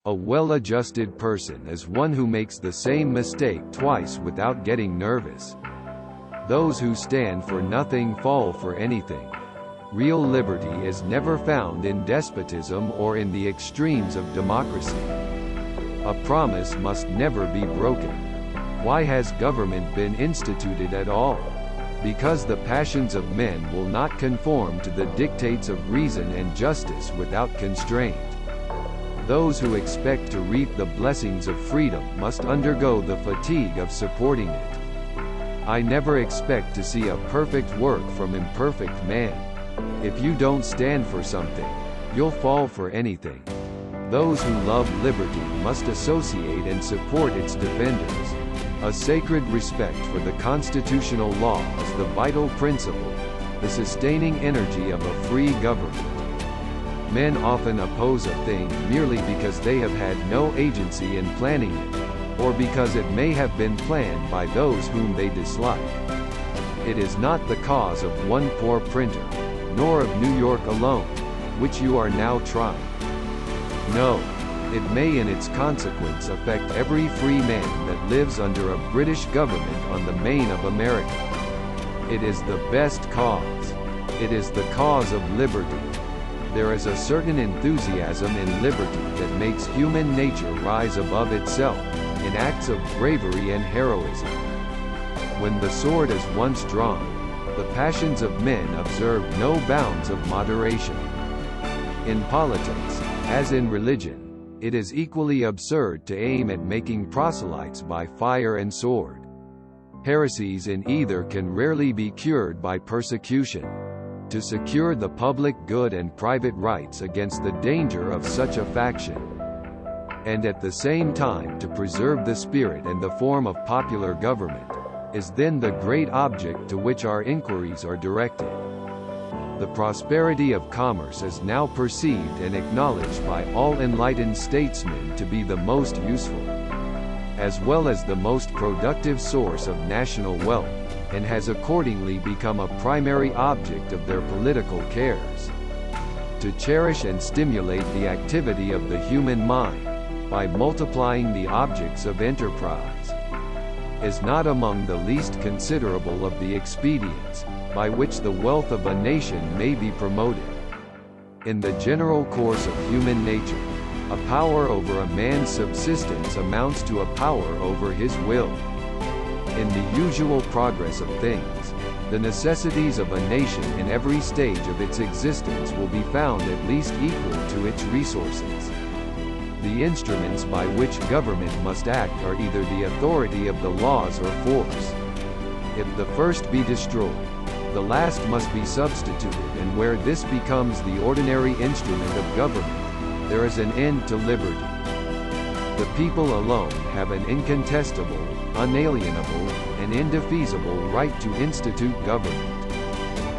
A well-adjusted person is one who makes the same mistake twice without getting nervous. Those who stand for nothing fall for anything. Real liberty is never found in despotism or in the extremes of democracy. A promise must never be broken. Why has government been instituted at all? Because the passions of men will not conform to the dictates of reason and justice without constraint. Those who expect to reap the blessings of freedom must undergo the fatigue of supporting it. I never expect to see a perfect work from imperfect man. If you don't stand for something, you'll fall for anything. Those who love liberty must associate and support its defenders. A sacred respect for the constitutional law is the vital principle, the sustaining energy of a free government. Men often oppose a thing merely because they have had no agency in planning it, or because it may have been planned by those whom they dislike. It is not the cause of one poor printer, nor of New York alone, which you are now trying. No, it may in its consequence affect every free man that lives under a British government on the main of America. It is the best cause. It is the cause of liberty. There is a certain enthusiasm in liberty that makes human nature rise above itself, in acts of bravery and heroism. When the sword is once drawn, the passions of men observe no bounds of moderation. In politics, as in religion, it is equally absurd to aim at making proselytes by fire and sword. Heresies in either can rarely be cured by persecution. To secure the public good and private rights against the danger of such a faction, and at the same time to preserve the spirit and the form of popular government, is then the great object to which our inquiries are directed. The prosperity of commerce is now perceived and acknowledged by all enlightened statesmen to be the most useful, as well as the most productive source of national wealth, and has accordingly become a primary object of their political cares. To cherish and stimulate the activity of the human mind, by multiplying the objects of enterprise, is not among the least considerable of the expedients, by which the wealth of a nation may be promoted. In the general course of human nature, a power over a man's subsistence amounts to a power over his will. In the usual progress of things, the necessities of a nation in every stage of its existence will be found at least equal to its resources. The instruments by which government must act are either the authority of the laws or force. If the first be destroyed, the last must be substituted, and where this becomes the ordinary instrument of government, there is an end to liberty. The people alone have an incontestable, unalienable, and indefeasible right to institute government,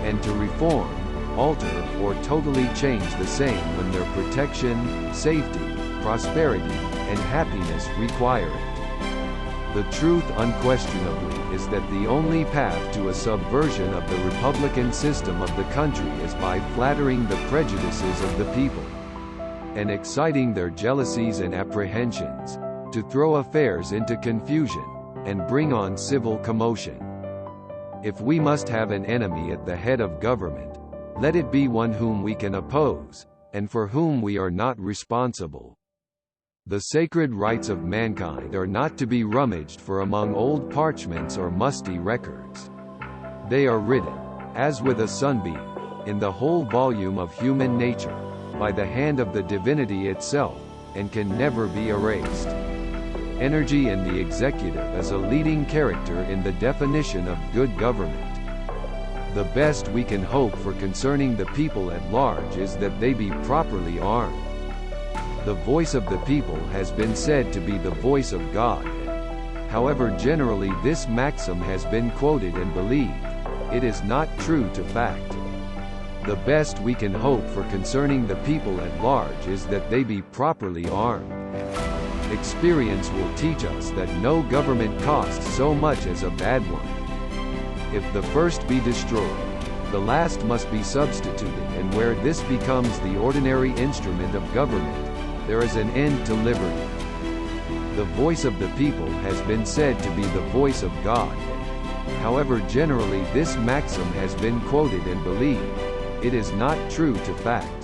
and to reform, alter, or totally change the same when their protection, safety, prosperity, and happiness require it. The truth unquestionably is that the only path to a subversion of the republican system of the country is by flattering the prejudices of the people, and exciting their jealousies and apprehensions, to throw affairs into confusion, and bring on civil commotion. If we must have an enemy at the head of government, let it be one whom we can oppose, and for whom we are not responsible. The sacred rights of mankind are not to be rummaged for among old parchments or musty records. They are written, as with a sunbeam, in the whole volume of human nature, by the hand of the divinity itself, and can never be erased. Energy in the executive is a leading character in the definition of good government. The best we can hope for concerning the people at large is that they be properly armed. The voice of the people has been said to be the voice of God. However generally this maxim has been quoted and believed, it is not true to fact. The best we can hope for concerning the people at large is that they be properly armed. Experience will teach us that no government costs so much as a bad one. If the first be destroyed, the last must be substituted, and where this becomes the ordinary instrument of government, there is an end to liberty. The voice of the people has been said to be the voice of God. However, generally this maxim has been quoted and believed. It is not true to fact.